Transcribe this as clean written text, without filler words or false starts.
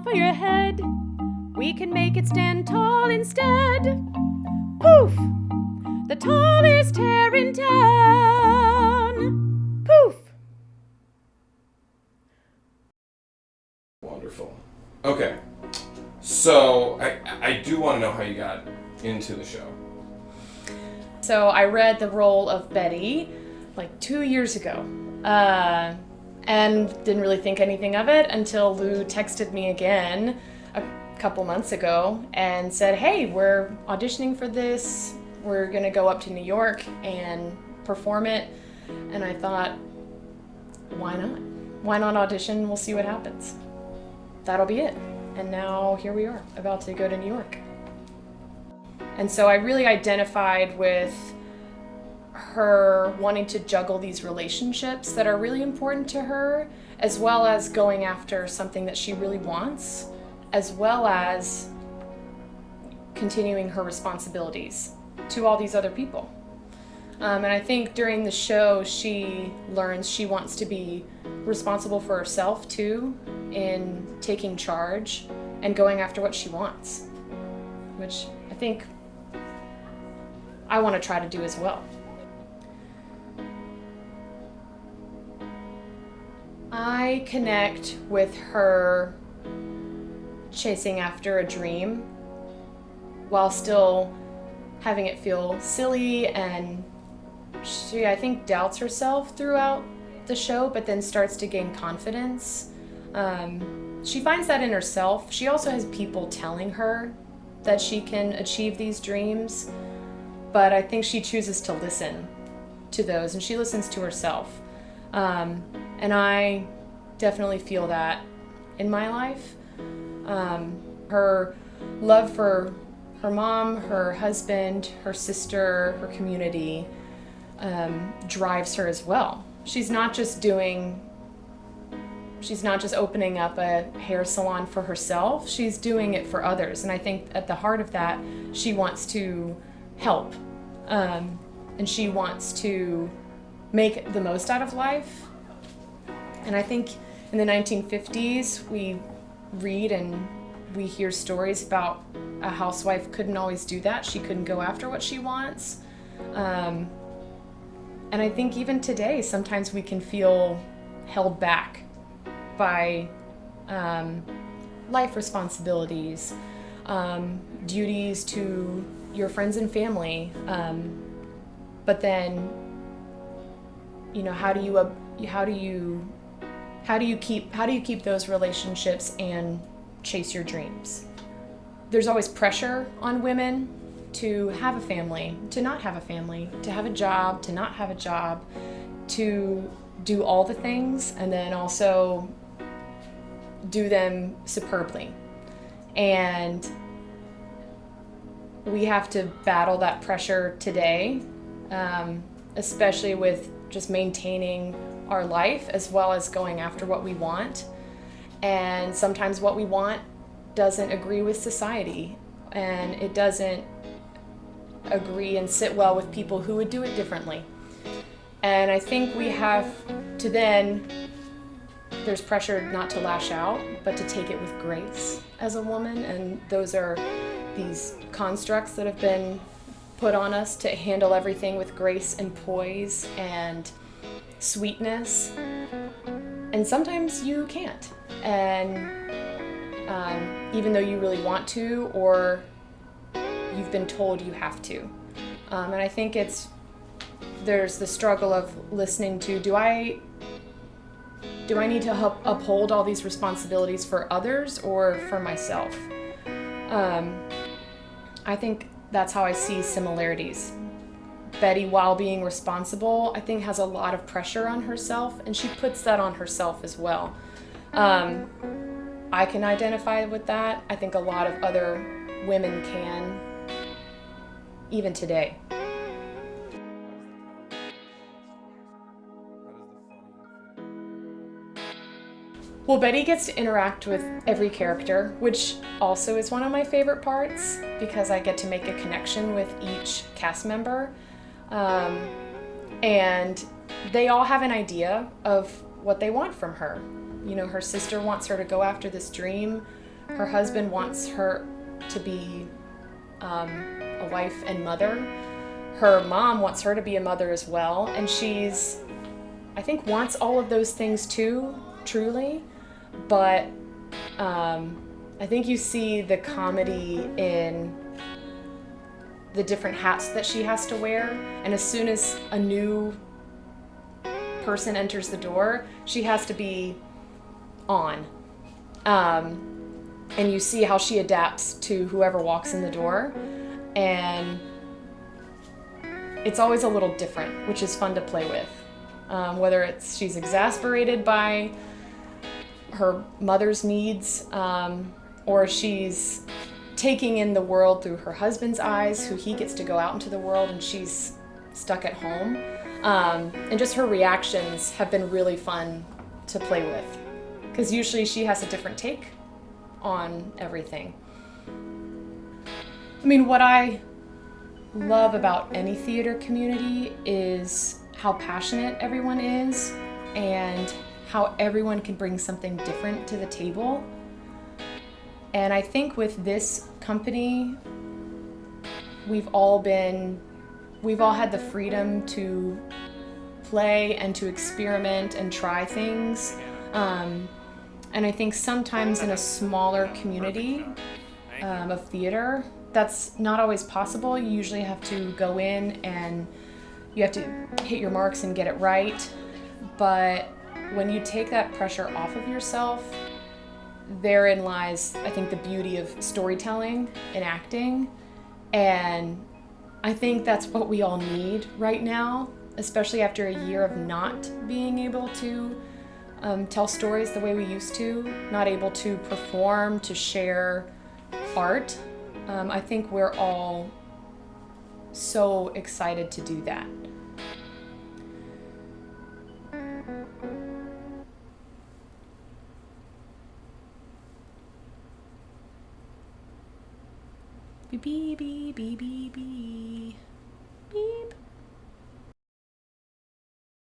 for your head. We can make it stand tall instead. Poof! The tallest hair in town. Poof! Wonderful. Okay. So, I do want to know how you got into the show. So I read the role of Betty like 2 years ago. And didn't really think anything of it until Lou texted me again a couple months ago and said, hey, we're auditioning for this. We're going to go up to New York and perform it. And I thought, why not? Why not audition? We'll see what happens. That'll be it. And now here we are, about to go to New York. And so I really identified with her wanting to juggle these relationships that are really important to her, as well as going after something that she really wants, as well as continuing her responsibilities to all these other people. And I think during the show, she learns she wants to be responsible for herself too, in taking charge and going after what she wants, which I think I want to try to do as well. I connect with her chasing after a dream while still having it feel silly, and she, I think, doubts herself throughout the show, but then starts to gain confidence. She finds that in herself. She also has people telling her that she can achieve these dreams, but I think she chooses to listen to those, and she listens to herself. And I definitely feel that in my life. Her love for her mom, her husband, her sister, her community drives her as well. She's not just opening up a hair salon for herself, she's doing it for others. And I think at the heart of that, she wants to help. And she wants to make the most out of life. And I think in the 1950s, we read and we hear stories about a housewife couldn't always do that. She couldn't go after what she wants. And I think even today, sometimes we can feel held back by life responsibilities, duties to your friends and family. But then, how do you keep those relationships and chase your dreams? There's always pressure on women to have a family, to not have a family, to have a job, to not have a job, to do all the things and then also do them superbly. And we have to battle that pressure today, especially with just maintaining our life as well as going after what we want. And sometimes what we want doesn't agree with society, and it doesn't agree and sit well with people who would do it differently. And I think we have to then, there's pressure not to lash out, but to take it with grace as a woman. And those are these constructs that have been put on us to handle everything with grace and poise and sweetness. And sometimes you can't. And even though you really want to, or you've been told you have to. And I think there's the struggle of listening to, do I need to help uphold all these responsibilities for others or for myself? I think that's how I see similarities. Betty, while being responsible, I think has a lot of pressure on herself, and she puts that on herself as well. I can identify with that. I think a lot of other women can, even today. Well, Betty gets to interact with every character, which also is one of my favorite parts because I get to make a connection with each cast member. And they all have an idea of what they want from her. Her sister wants her to go after this dream. Her husband wants her to be a wife and mother. Her mom wants her to be a mother as well, and she's, I think, wants all of those things too, truly, but I think you see the comedy in the different hats that she has to wear, and as soon as a new person enters the door, she has to be on. And you see how she adapts to whoever walks in the door, and it's always a little different, which is fun to play with. Whether it's she's exasperated by her mother's needs, or she's taking in the world through her husband's eyes, who he gets to go out into the world and she's stuck at home. And just her reactions have been really fun to play with, because usually she has a different take on everything. I mean, what I love about any theater community is how passionate everyone is and how everyone can bring something different to the table. And I think with this company, we've all had the freedom to play and to experiment and try things. And I think sometimes in a smaller community of theater, that's not always possible. You usually have to go in and you have to hit your marks and get it right. But when you take that pressure off of yourself, therein lies, I think, the beauty of storytelling and acting. And I think that's what we all need right now, especially after a year of not being able to tell stories the way we used to, not able to perform, to share art. I think we're all so excited to do that. Bee, bee, bee, bee, bee.